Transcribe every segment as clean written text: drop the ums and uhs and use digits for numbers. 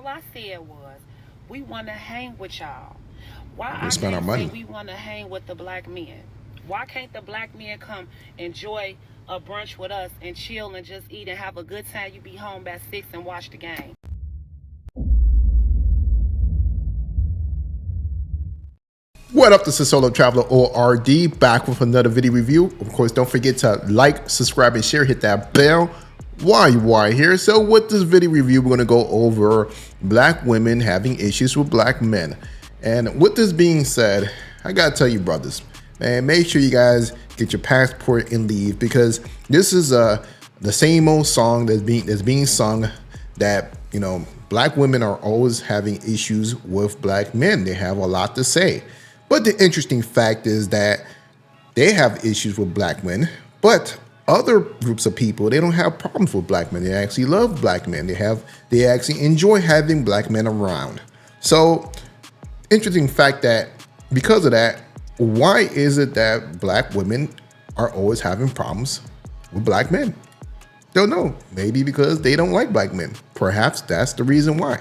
all I said was, we want to hang with y'all. Why We I spend our can't say money. we want to hang with the black men? Why can't the black men come enjoy a brunch with us and chill and just eat and have a good time? You be home by 6 and watch the game. What up, this is Solo Traveler ORD, back with another video review. Of course, don't forget to like, subscribe, and share. Hit that bell while you are here. So with this video review, we're going to go over black women having issues with black men. And with this being said, I got to tell you, brothers, man, make sure you guys get your passport and leave, because this is the same old song that's being sung that, you know, black women are always having issues with black men. They have a lot to say. But the interesting fact is that they have issues with black men, but other groups of people, they don't have problems with black men. They actually love black men. They actually enjoy having black men around. So, interesting fact that because of that, why is it that black women are always having problems with black men? Don't know. Maybe because they don't like black men. Perhaps that's the reason why.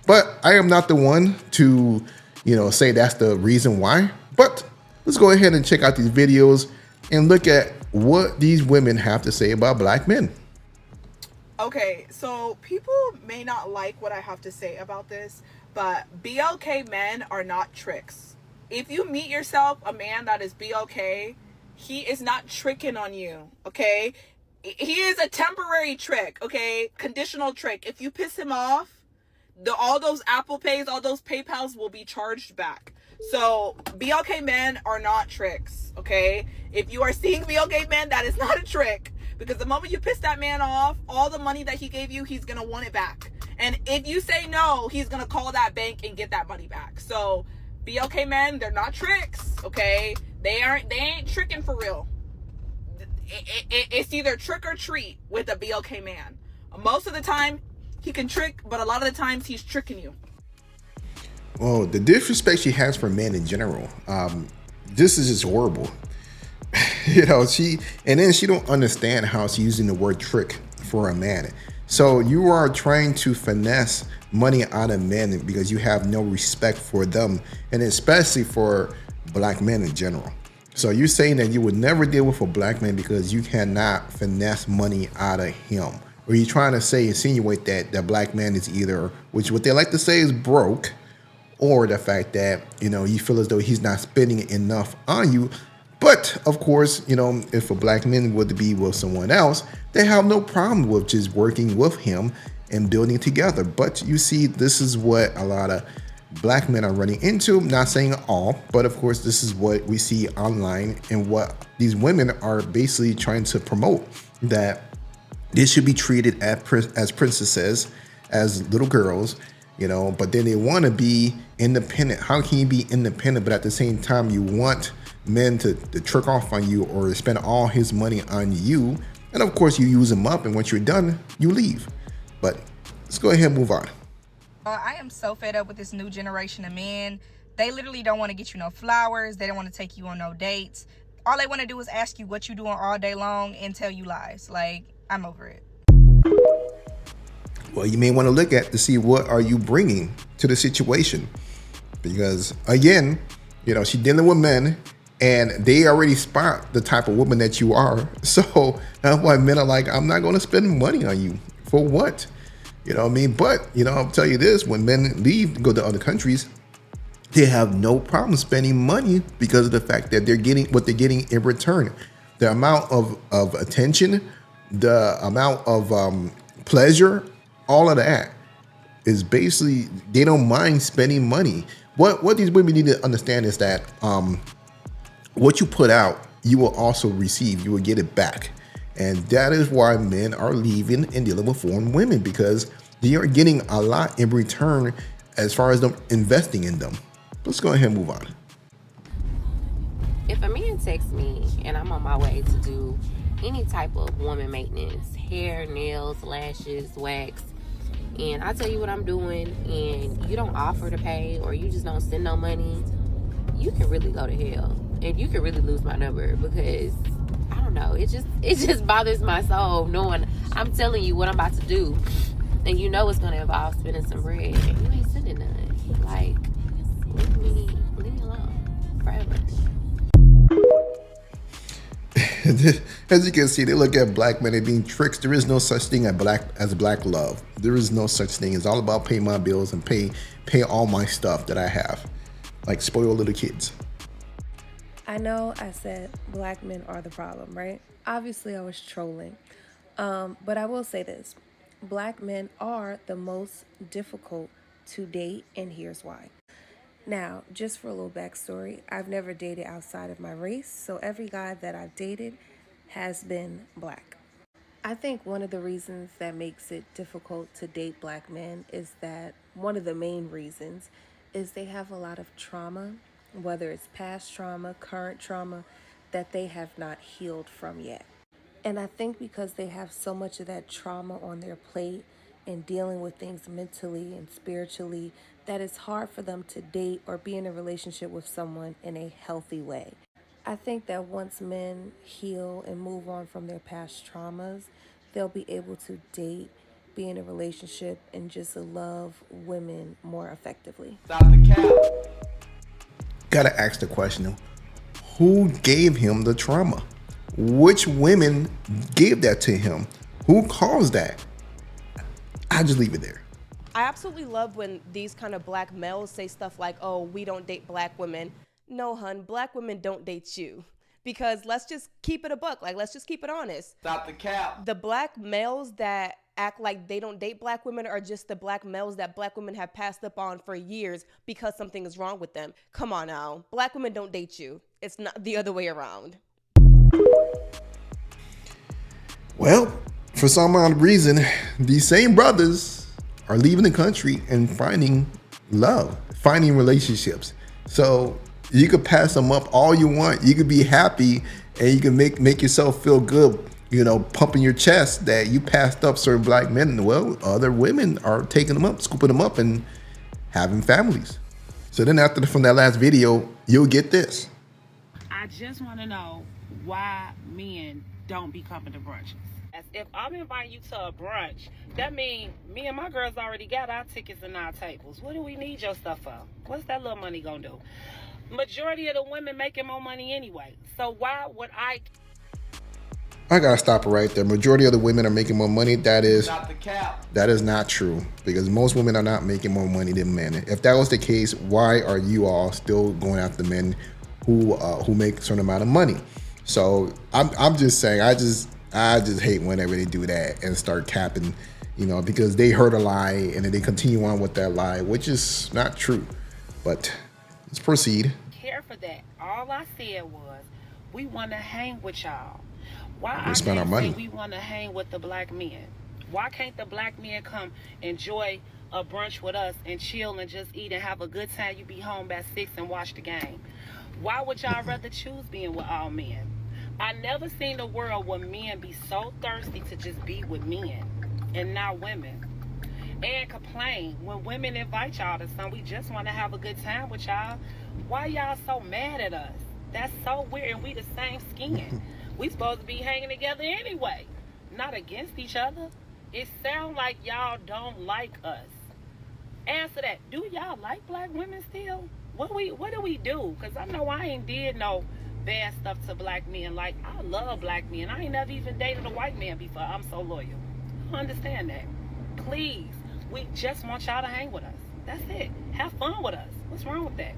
But I am not the one to, you know, say that's the reason why. But let's go ahead and check out these videos and look at what these women have to say about black men. Okay, so people may not like what I have to say about this, but BLK men are not tricks. If you meet yourself a man that is BLK, he is not tricking on you, okay? He is a temporary trick, okay? Conditional trick. If you piss him off, all those Apple Pays, all those PayPals will be charged back. So BLK men are not tricks, okay? If you are seeing BLK men, that is not a trick, because the moment you piss that man off, all the money that he gave you, he's gonna want it back. And if you say no, he's gonna call that bank and get that money back. So BLK men, they're not tricks, okay? They ain't tricking for real. It's either trick or treat with a BLK man. Most of the time, he can trick, but a lot of the times he's tricking you. Well, the disrespect she has for men in general, this is just horrible. You know, she don't understand how she's using the word trick for a man. So you are trying to finesse money out of men because you have no respect for them, and especially for black men in general. So you're saying that you would never deal with a black man because you cannot finesse money out of him. Or you're trying to insinuate that the black man is either, which what they like to say is broke, or the fact that, you know, you feel as though he's not spending enough on you. But of course, you know, if a black man were to be with someone else, they have no problem with just working with him and building together. But you see, this is what a lot of black men are running into. Not saying all, but of course, this is what we see online and what these women are basically trying to promote, that they should be treated as princesses, as little girls, you know, but then they want to be independent. How can you be independent, but at the same time, you want men to trick off on you or spend all his money on you? And of course, you use him up, and once you're done, you leave. But let's go ahead and move on. I am so fed up with this new generation of men. They literally don't want to get you no flowers. They don't want to take you on no dates. All they want to do is ask you what you doing all day long and tell you lies. Like, I'm over it. Well, you may want to look at to see what are you bringing to the situation, because again, you know, she's dealing with men and they already spot the type of woman that you are. So that's why men are like, I'm not going to spend money on you for what? You know what I mean? But, you know, I'll tell you this, when men leave and go to other countries, they have no problem spending money because of the fact that they're getting what they're getting in return. The amount of attention, the amount of pleasure, all of that is basically, they don't mind spending money. What these women need to understand is that what you put out, you will also receive. You will get it back. And that is why men are leaving and dealing with foreign women, because they are getting a lot in return as far as them investing in them. Let's go ahead and move on. If a man texts me and I'm on my way to do any type of woman maintenance, hair, nails, lashes, wax, and I tell you what I'm doing and you don't offer to pay, or you just don't send no money, you can really go to hell. And you can really lose my number, because I don't know, it just bothers my soul knowing I'm telling you what I'm about to do and you know it's gonna involve spending some bread, and you ain't sending none. Like, leave me alone forever. As you can see, they look at black men as being tricks. There is no such thing as black love. There is no such thing. It's all about paying my bills and pay all my stuff that I have, like spoil little kids. I know I said black men are the problem, right? Obviously, I was trolling. But I will say this. Black men are the most difficult to date, and here's why. Now, just for a little backstory, I've never dated outside of my race, so every guy that I've dated has been black. I think one of the reasons that makes it difficult to date black men is that one of the main reasons is they have a lot of trauma, whether it's past trauma, current trauma, that they have not healed from yet. And I think because they have so much of that trauma on their plate and dealing with things mentally and spiritually, that it's hard for them to date or be in a relationship with someone in a healthy way. I think that once men heal and move on from their past traumas, they'll be able to date, be in a relationship, and just love women more effectively. Stop the cap. Gotta ask the question, who gave him the trauma? Which women gave that to him? Who caused that? I just leave it there. I absolutely love when these kind of black males say stuff like, oh, we don't date black women. No, hun, black women don't date you. Because let's just keep it a buck. Like, let's just keep it honest. Stop the cap. The black males that act like they don't date black women are just the black males that black women have passed up on for years because something is wrong with them. Come on now. Black women don't date you. It's not the other way around. Well, for some odd reason, these same brothers are leaving the country and finding love, finding relationships. So you could pass them up all you want. You could be happy and you can make yourself feel good, you know, pumping your chest that you passed up certain black men. Well, other women are taking them up, scooping them up and having families. So then from that last video, you'll get this. I just want to know why men don't be coming to brunches. As if I'm inviting you to a brunch, that means me and my girls already got our tickets and our tables. What do we need your stuff for? What's that little money gonna do? Majority of the women making more money anyway. So why would I gotta stop it right there. Majority of the women are making more money. That is not true, because most women are not making more money than men. If that was the case, why are you all still going after men who make a certain amount of money? So I'm just saying, I just hate whenever they do that and start capping, you know, because they heard a lie and then they continue on with that lie, which is not true. But let's proceed. Care for that. All I said was we want to hang with y'all. Why We spend our money. we want to hang with the black men? Why can't the black men come enjoy a brunch with us and chill and just eat and have a good time? You be home by 6 and watch the game. Why would y'all rather choose being with all men? I never seen a world where men be so thirsty to just be with men and not women. And complain when women invite y'all to something. We just want to have a good time with y'all. Why y'all so mad at us? That's so weird, and we the same skin. We supposed to be hanging together anyway, not against each other. It sounds like y'all don't like us. Answer that. Do y'all like black women still? What do we do? Because I know I ain't did no bad stuff to black men. Like, I love black men. I ain't never even dated a white man before. I'm so loyal. I understand that. Please, we just want y'all to hang with us. That's it. Have fun with us. What's wrong with that?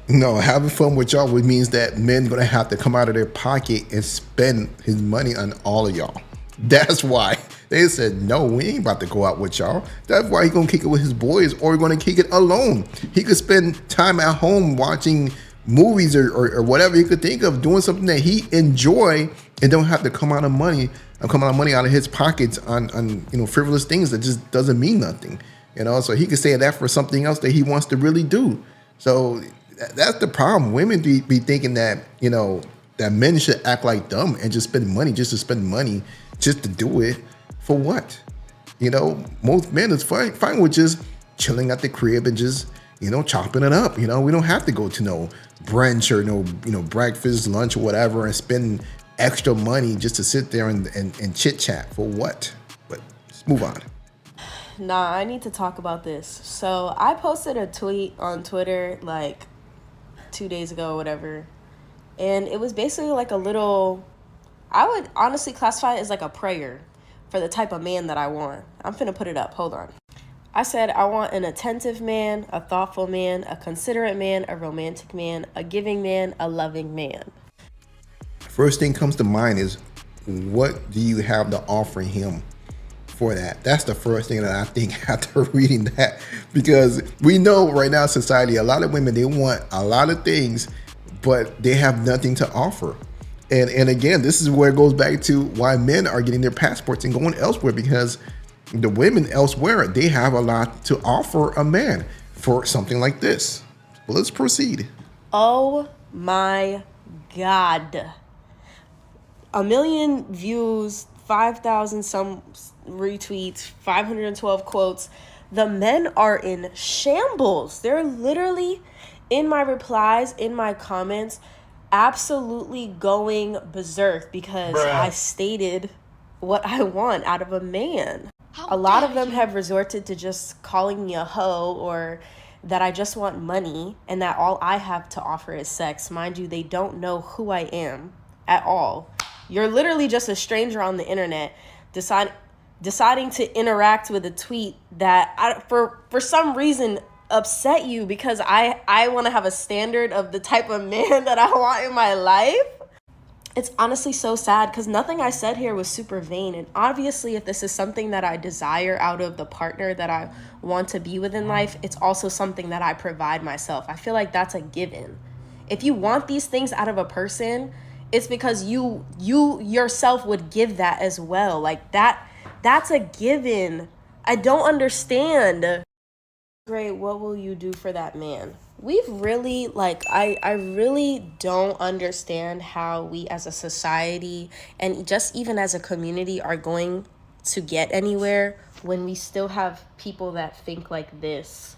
No, having fun with y'all means that men gonna have to come out of their pocket and spend his money on all of y'all. That's why they said, no, we ain't about to go out with y'all. That's why he gonna kick it with his boys, or gonna kick it alone. He could spend time at home watching movies or whatever he could think of, doing something that he enjoy and don't have to come out of money out of his pockets on you know, frivolous things that just doesn't mean nothing. You know, so he could say that for something else that he wants to really do. So that's the problem. Women be thinking that, you know, that men should act like dumb and just spend money just to spend money, just to do it. For what? You know, most men is fine with just chilling at the crib and just, you know, chopping it up. You know, we don't have to go to no brunch or no, you know, breakfast, lunch or whatever and spend extra money just to sit there and chit chat. For what? But let's move on. Nah, I need to talk about this. So I posted a tweet on Twitter like 2 days ago or whatever. And it was basically like a little, I would honestly classify it as like a prayer for the type of man that I want. I'm finna put it up. Hold on. I said I want an attentive man, a thoughtful man, a considerate man, a romantic man, a giving man, a loving man. First thing comes to mind is, what do you have to offer him for that? That's the first thing that I think after reading that, because we know right now in society, a lot of women, they want a lot of things, but they have nothing to offer. And again, this is where it goes back to why men are getting their passports and going elsewhere, because the women elsewhere, they have a lot to offer a man for something like this. Well, let's proceed. Oh my God. 1 million views, 5,000 some retweets, 512 quotes. The men are in shambles. They're literally in my replies, in my comments, absolutely going berserk because I stated what I want out of a man. A lot of them have resorted to just calling me a hoe, or that I just want money and that all I have to offer is sex. Mind you, they don't know who I am at all. You're literally just a stranger on the internet deciding to interact with a tweet that for some reason upset you because I want to have a standard of the type of man that I want in my life. It's honestly so sad because nothing I said here was super vain. And obviously, if this is something that I desire out of the partner that I want to be with in life, it's also something that I provide myself. I feel like that's a given. If you want these things out of a person, it's because you yourself would give that as well. Like that's a given. I don't understand. Great, what will you do for that man? We've really, I really don't understand how we as a society and just even as a community are going to get anywhere when we still have people that think like this.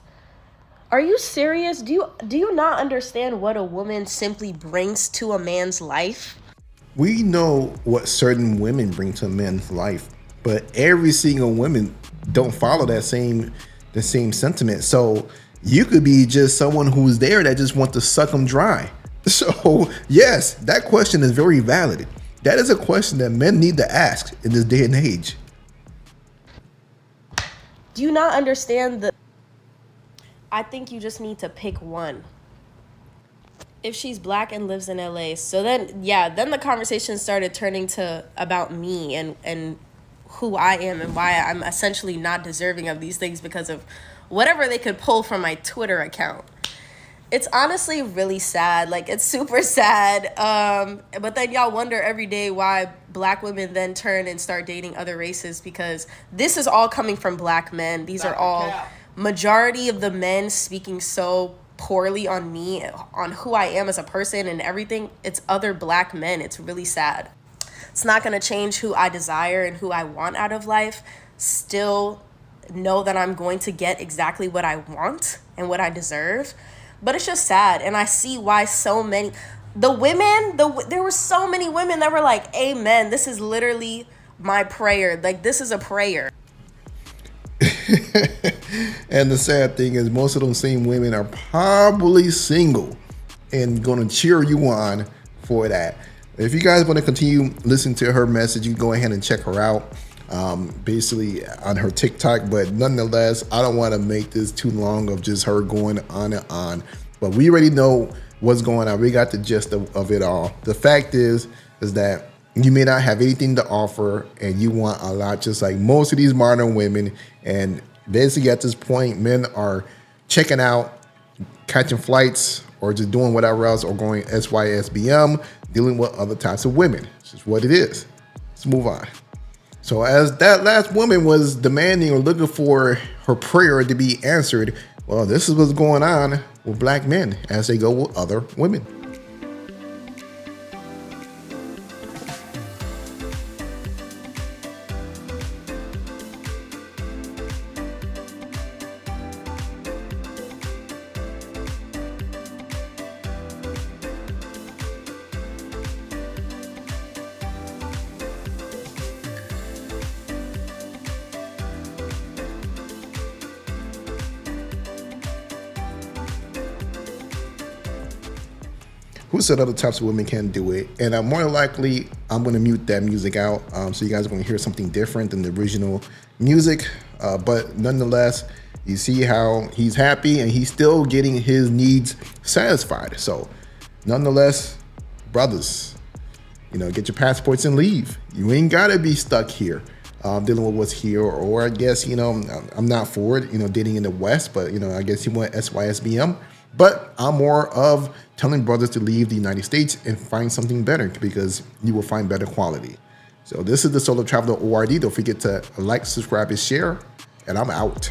Are you serious? Do you not understand what a woman simply brings to a man's life? We know what certain women bring to a man's life, but every single woman don't follow the same sentiment. So you could be just someone who's there that just wants to suck them dry. So yes, that question is very valid. That is a question that men need to ask in this day and age. Do you not understand I think you just need to pick one. If she's black and lives in LA, so then the conversation started turning to about me and who I am and why I'm essentially not deserving of these things because of whatever they could pull from my Twitter account. It's honestly really sad. Like, it's super sad. But then y'all wonder every day why black women then turn and start dating other races, because this is all coming from black men. These are all majority of the men speaking so poorly on me, on who I am as a person and everything. It's other black men. It's really sad. It's not going to change who I desire and who I want out of life. Still know that I'm going to get exactly what I want and what I deserve. But it's just sad. And I see why so many, there were so many women that were like, amen, this is literally my prayer. Like, this is a prayer. And the sad thing is, most of those same women are probably single and going to cheer you on for that. If you guys want to continue listening to her message, you can go ahead and check her out, basically on her TikTok. But nonetheless, I don't want to make this too long of just her going on and on. But we already know what's going on. We got the gist of it all. The fact is that you may not have anything to offer and you want a lot, just like most of these modern women. And basically at this point, men are checking out, catching flights, or just doing whatever else, or going SYSBM, dealing with other types of women. It's just what it is. Let's move on. So as that last woman was demanding or looking for her prayer to be answered, well, this is what's going on with black men as they go with other women. who said other types of women can't do it? And more than likely, I'm gonna mute that music out, so you guys are gonna hear something different than the original music. But nonetheless, you see how he's happy and he's still getting his needs satisfied. So nonetheless, brothers, you know, get your passports and leave. You ain't gotta be stuck here dealing with what's here. Or I guess, you know, I'm not for it, you know, dating in the West, but, you know, I guess you want SYSBM. But I'm more of telling brothers to leave the United States and find something better, because you will find better quality. So this is the Solo Traveler ORD. Don't forget to like, subscribe, and share, and I'm out.